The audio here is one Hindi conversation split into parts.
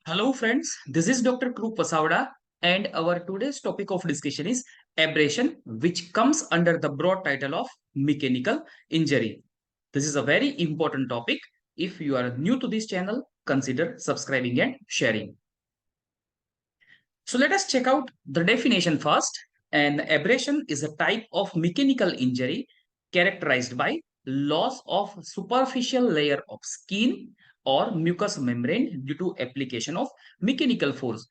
Hello, friends. This is Dr. Krup Pasawada, and our today's topic of discussion is abrasion, which comes under the broad title of mechanical injury. This is a very important topic. If you are new to this channel, consider subscribing and sharing. So, let us check out the definition first. An abrasion is a type of mechanical injury characterized by loss of superficial layer of skin or mucous membrane due to application of mechanical force.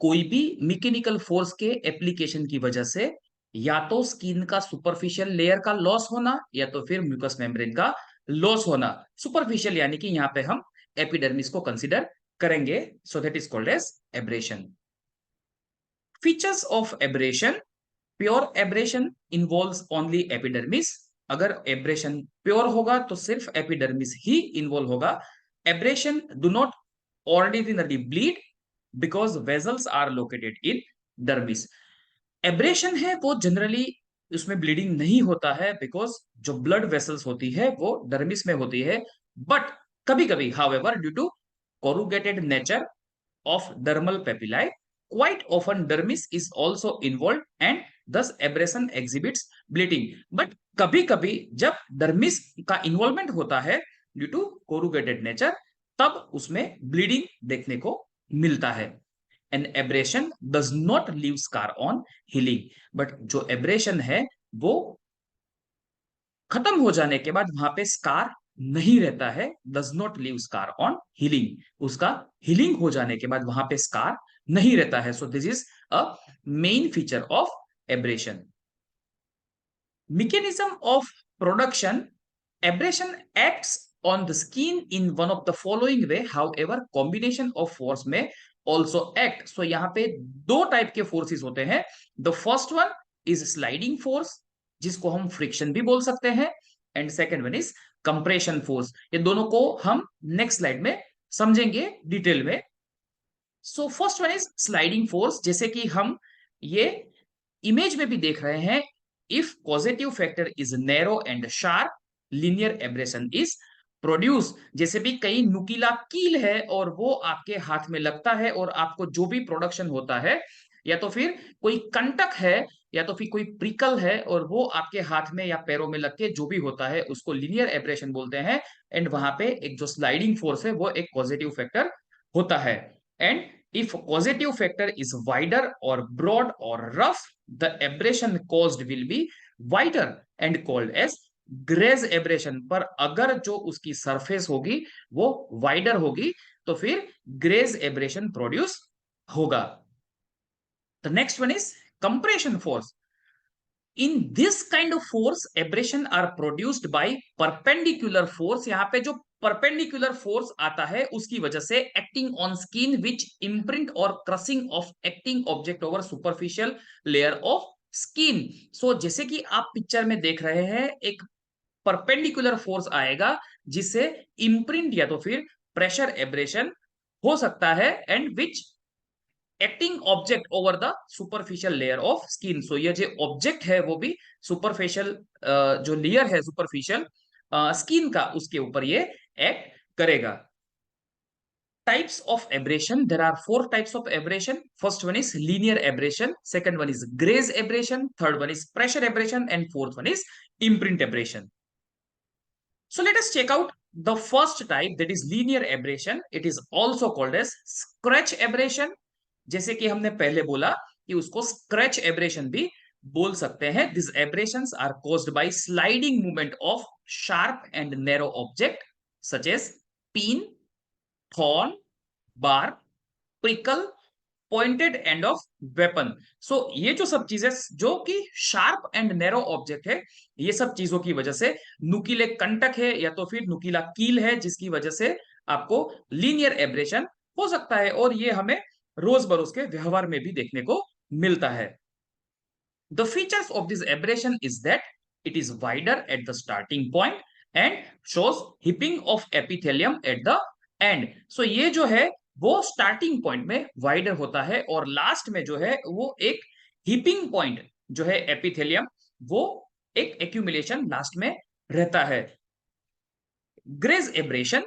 कोई भी मैकेनिकल फोर्स के एप्लीकेशन की वजह से या तो स्किन का सुपरफिशियल लेयर का लॉस होना या तो फिर म्यूकस मेम्ब्रेन का लॉस होना। सुपरफिशियल यानी कि यहां पे हम एपिडर्मिस को कंसीडर करेंगे, so that is called as abrasion. Features of abrasion: pure abrasion involves only epidermis. अगर एब्रेशन प्योर होगा तो सिर्फ एपिडर्मिस ही इन्वॉल्व होगा। Abrasion do not ordinary bleed because vessels are located in dermis. Abrasion है वो जनरली उसमें ब्लीडिंग नहीं होता है बिकॉज जो ब्लड वेसल्स होती है वो डर्मिस में होती है। बट कभी कभी however due to corrugated nature of dermal papillae, quite often dermis is also involved and thus abrasion exhibits bleeding. But कभी कभी जब dermis का involvement होता है due to corrugated nature, तब उसमें bleeding देखने को मिलता है। An abrasion does not leave scar on healing, but जो abrasion है वो खत्म हो जाने के बाद वहां पे स्कार नहीं रहता है। Does not leave scar on healing, उसका हीलिंग हो जाने के बाद वहां पे स्कार नहीं रहता है। So this is a main feature of abrasion. mechanism of production: abrasion acts on the skin in one of the following way, however combination of force may also act। so यहाँ पे दो टाइप के फोर्सेस होते हैं। The first one is sliding force, जिसको हम फ्रिक्शन भी बोल सकते हैं, and second one is compression force. ये दोनों को हम नेक्स्ट स्लाइड में समझेंगे डिटेल में। So first one is sliding force, जैसे कि हम ये इमेज में भी देख रहे हैं। If positive factor is narrow and sharp, linear abrasion is produce. जैसे भी कहीं नुकीला कील है और वो आपके हाथ में लगता है और आपको जो भी प्रोडक्शन होता है, या तो फिर कोई कंटक है या तो फिर कोई प्रिकल है और वो आपके हाथ में या पैरों में लग के जो भी होता है उसको लीनियर एब्रेशन बोलते हैं। एंड वहां पे एक जो स्लाइडिंग फोर्स है वो एक पॉजिटिव फैक्टर होता है। And if causative factor is wider or broad or rough, the abrasion caused will be wider and called as graze abrasion. पर अगर जो उसकी सरफेस होगी वो वाइडर होगी तो फिर ग्रेज एब्रेशन प्रोड्यूस होगा। The next one is compression force. In this kind of force abrasion are produced by perpendicular force. यहाँ पे जो परपेंडिकुलर फोर्स आता है उसकी वजह से acting on skin which imprint और crushing of acting object over superficial layer of skin. So जैसे कि आप पिक्चर में देख रहे हैं, एक परपेंडिकुलर फोर्स आएगा जिससे इम्प्रिंट या तो फिर प्रेशर एब्रेशन हो सकता है, and which acting object over the superficial layer of skin. So ये जो ऑब्जेक्ट है वो भी सुपरफिशियल जो लेयर है सुपरफिशियल स्किन का, उसके ऊपर ये एक्ट करेगा। Types of abrasion: there are four types of abrasion. First one is linear abrasion, second one is graze abrasion, third one is pressure abrasion, and fourth one is imprint abrasion. So let us check out the first type, that is linear abrasion. It is also called as scratch abrasion. जैसे कि हमने पहले बोला कि उसको स्क्रैच एब्रेशन भी बोल सकते हैं। This abrasions are caused by sliding movement of sharp and narrow object such as pin, thorn, bar, prickle, pointed end of weapon. So ये जो सब चीजें जो कि शार्प एंड नैरो ऑब्जेक्ट है, ये सब चीजों की वजह से नुकीले कंटक है या तो फिर नुकीला कील है जिसकी वजह से आपको लीनियर एब्रेशन हो सकता है, और ये हमें रोज बरोज के व्यवहार में भी देखने को मिलता है। The features of this abrasion is that it is wider at the starting point and shows heaping of epithelium at the end. So ये जो है वो स्टार्टिंग पॉइंट में वाइडर होता है और लास्ट में जो है वो एक हिपिंग पॉइंट जो है एपिथेलियम, वो एक एक्यूमुलेशन लास्ट में रहता है। Graze abrasion: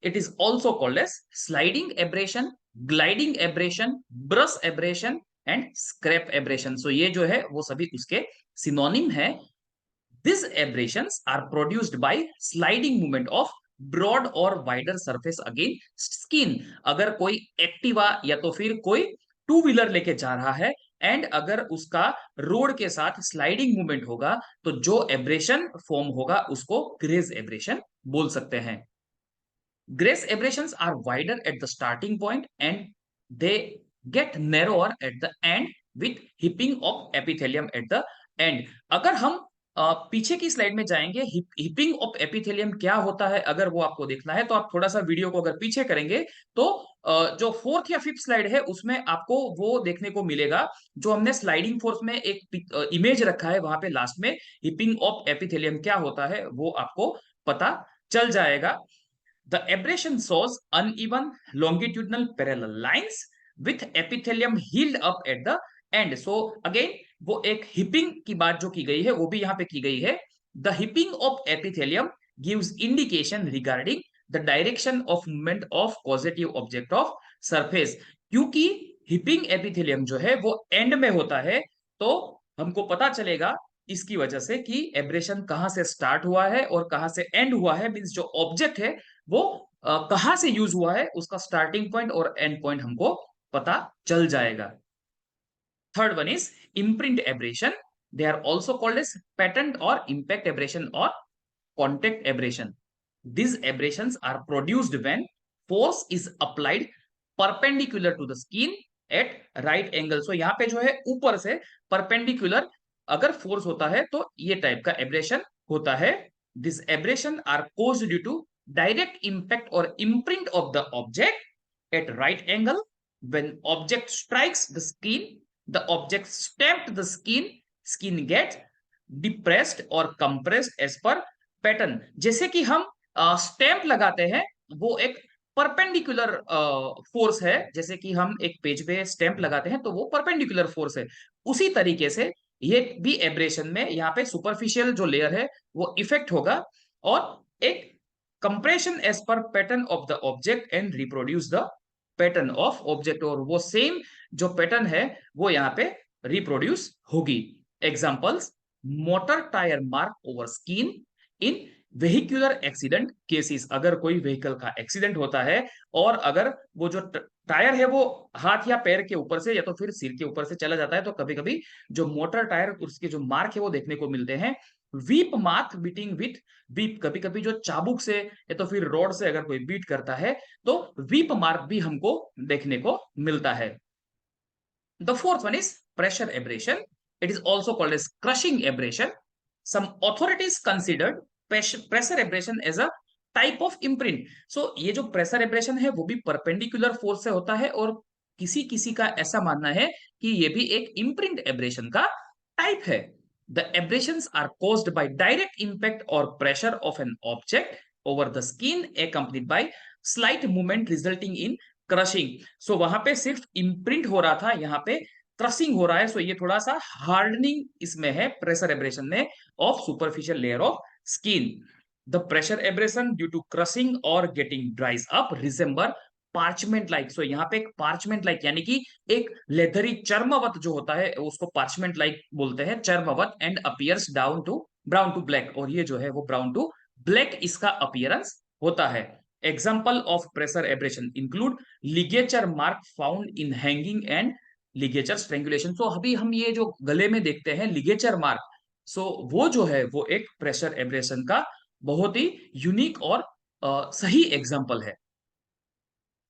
It is also called as sliding abrasion, gliding abrasion, brush abrasion and scrape abrasion. So ये जो है वो सभी उसके सिनोनिम है. These abrasions are produced by sliding movement of broad or wider surface against skin. अगर कोई एक्टिवा या तो फिर कोई टू व्हीलर लेके जा रहा है एंड अगर उसका रोड के साथ स्लाइडिंग मूवमेंट होगा तो जो एब्रेशन फॉर्म होगा उसको ग्रेज एब्रेशन बोल सकते हैं. Grace abrasions are wider at the starting point and they get narrower at the end with hipping of epithelium at the end. अगर हम पीछे की स्लाइड में जाएंगे, हिपिंग ऑफ एपिथेलियम क्या होता है अगर वो आपको देखना है तो आप थोड़ा सा वीडियो को अगर पीछे करेंगे तो जो फोर्थ या फिफ्थ स्लाइड है उसमें आपको वो देखने को मिलेगा जो हमने स्लाइडिंग फोर्स में एक इमेज रखा है, वहां पे लास्ट में हिपिंग ऑफ एपिथेलियम क्या होता है वो आपको पता चल जाएगा. The abrasion shows uneven longitudinal parallel lines with epithelium healed up at the end. So again वो एक हिपिंग की बात जो की गई है वो भी यहाँ पे की गई है. The hipping of epithelium gives indication regarding the direction of movement of causative object of surface. क्योंकि हिपिंग एपिथेलियम जो है वो एंड में होता है तो हमको पता चलेगा इसकी वजह से कि एब्रेशन कहां से स्टार्ट हुआ है और कहां से एंड हुआ है. मींस जो ऑब्जेक्ट है वो कहां से यूज हुआ है उसका स्टार्टिंग पॉइंट और एंड पॉइंट हमको पता चल जाएगा. Third one is imprint abrasion. They are also called as pattern और इम्पैक्ट एब्रेशन और contact abrasion. These abrasions are produced when force is applied perpendicular to the skin at right angle. So यहाँ पे जो है ऊपर से perpendicular अगर फोर्स होता है तो ये टाइप का एब्रेशन होता है. These abrasion are caused due to direct impact or imprint of the object at right angle. When object strikes the skin, the object stamped the skin, skin gets depressed or compressed as per pattern. जैसे कि हम स्टैंप लगाते हैं वो एक परपेंडिकुलर फोर्स है. जैसे कि हम एक पेज पे स्टैंप लगाते हैं तो वो परपेंडिकुलर फोर्स है. उसी तरीके से ये भी एब्रेशन में यहाँ पे सुपरफिशियल जो लेयर है वो इफेक्ट होगा और एक compression as per pattern of the object and reproduce the pattern of object. और वो सेम जो पैटर्न है वो यहाँ पे रिप्रोड्यूस होगी. Examples motor tyre mark over skin in vehicular accident cases. अगर कोई व्हीकल का एक्सीडेंट होता है और अगर वो जो टायर है वो हाथ या पैर के ऊपर से या तो फिर सिर के ऊपर से चला जाता है तो कभी कभी जो मोटर टायर उसके जो मार्क है वो देखने को मिलते हैं. Weep mark beating with weep. कभी कभी जो चाबुक से या तो फिर रॉड से अगर कोई बीट करता है तो वीप मार्क भी हमको देखने को मिलता है. The fourth one is pressure abrasion. It is also called as crushing abrasion. Some authorities considered pressure abrasion as a type of imprint. So ये जो pressure abrasion है वो भी perpendicular force से होता है और किसी किसी का ऐसा मानना है कि ये भी एक imprint abrasion का type है. The abrasions are caused by direct impact or pressure of an object over the skin accompanied by slight movement resulting in crushing. So वहां पे सिर्फ इम्प्रिंट हो रहा था, यहाँ पे क्रशिंग हो रहा है. सो ये थोड़ा सा हार्डनिंग इसमें है प्रेशर एब्रेशन में of superficial layer of skin. The pressure abrasion due to crushing और getting dries up resemble parchment like. So यहाँ पे एक पार्चमेंट लाइक यानी कि एक लेदरी चर्मवत जो होता है उसको पार्चमेंट लाइक बोलते हैं, चर्मवत. And appears down to brown to black. और ये जो है वो ब्राउन टू ब्लैक इसका अपीयरेंस होता है. Example of pressure abrasion include ligature mark found in hanging and ligature strangulation. So अभी हम ये जो गले में देखते हैं ligature mark, so वो जो है वो एक pressure abrasion का बहुत ही यूनिक और सही एग्जाम्पल है.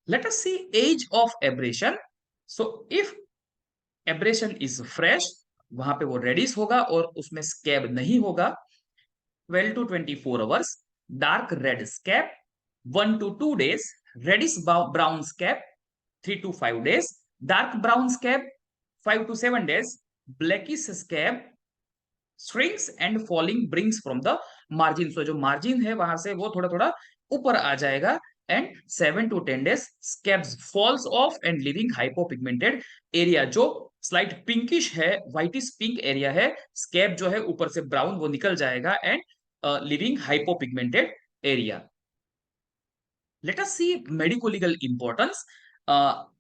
Let us see age of abrasion. So if abrasion is fresh, वहां पे वो रेडिश होगा और उसमें स्कैब नहीं होगा. 12 to 24 hours, dark red scab. 1 to 2 days, reddish brown scab. 3 to 5 days, dark brown scab. 5 to 7 days, blackish scab shrinks and falling brings from the margin. So जो margin है वहां से वो थोड़ा थोड़ा ऊपर आ जाएगा. and 7 to 10 days, scabs falls off and leaving hypopigmented area. जो स्लाइट पिंकिश है, व्हाइटिश पिंक एरिया है, स्कैब जो है ऊपर से ब्राउन वो निकल जाएगा and leaving hypopigmented area. Let us see medico legal importance.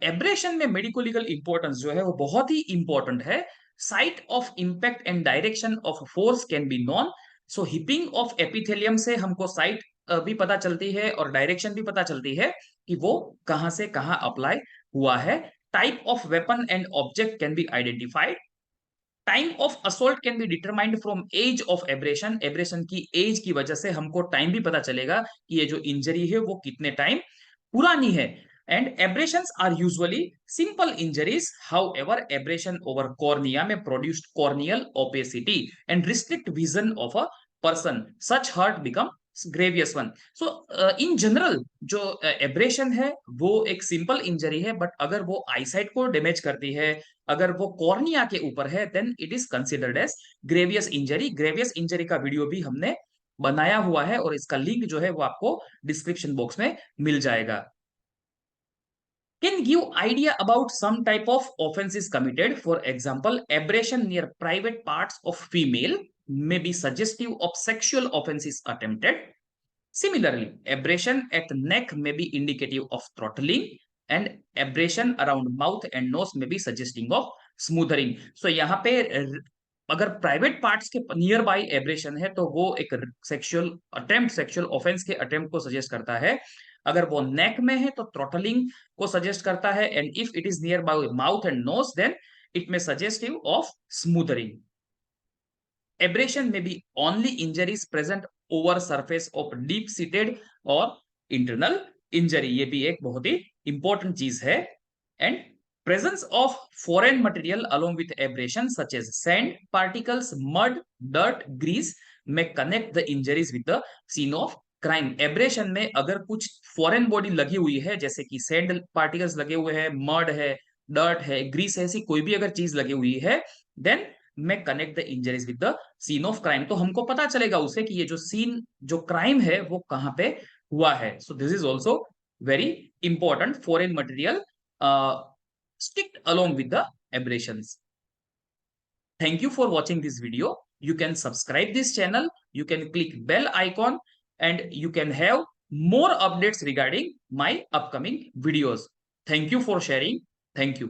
Abrasion में मेडिको लीगल इंपॉर्टेंस जो है वो बहुत ही इंपॉर्टेंट है। Site of impact and direction of force can be known. So heaping of epithelium से हमको साइट भी पता चलती है और डायरेक्शन भी पता चलती है कि वो कहां से कहां अप्लाई हुआ है। Type of weapon and object can be identified. Time of assault can be determined from age of abrasion. Abrasion की एज की वजह से हमको टाइम भी पता चलेगा कि ये जो इंजरी है वो कितने टाइम पुरानी है। And abrasions are usually simple injuries, however abrasion over cornea में produced corneal opacity and restrict vision of a person, such hurt become grievous one. So in general जो एब्रेशन है वो एक सिंपल इंजरी है, बट अगर वो आईसाइट को डैमेज करती है, अगर वो कॉर्निया के ऊपर है, then it is considered as grievous injury. Grievous injury का वीडियो भी हमने बनाया हुआ है और इसका लिंक जो है वो आपको डिस्क्रिप्शन बॉक्स में मिल जाएगा। Can give idea about some type of offenses committed. For example, abrasion near private parts of female may be suggestive of sexual offenses attempted. Similarly, abrasion at neck may be indicative of throttling, and abrasion around mouth and nose may be suggesting of smoothing. So यहाँ पे अगर प्राइवेट पार्ट्स के नियर बाई एब्रेशन है तो वो एक सेक्सुअल अटेम्प्ट, सेक्सुअल ऑफेंस के अटेम्प्ट को सजेस्ट करता है। अगर वो नेक में है तो थ्रॉटलिंग को सजेस्ट करता है, and if it is near by mouth and nose then it may suggestive of smothering. Abrasion may be only injuries present over surface of deep seated और internal injury, ये भी एक बहुत ही important चीज है। And presence of foreign material along with abrasion such as sand particles, mud, dirt, grease may connect the injuries with the scene of crime. Abrasion में अगर कुछ फॉरेन बॉडी लगी हुई है, जैसे कि सैंड पार्टिकल्स लगे हुए हैं, मड है, डर्ट है, ग्रीस है, ऐसी कोई भी अगर चीज लगी हुई है, देन में connect the injuries with the scene of crime, तो हमको पता चलेगा उसे कि ये जो सीन, जो क्राइम है वो कहां पे हुआ है। So this is also very important. Foreign material stick along with the aberrations. Thank you for watching this video. You can subscribe this channel, you can click bell icon, and you can have more updates regarding my upcoming videos. Thank you for sharing. Thank you.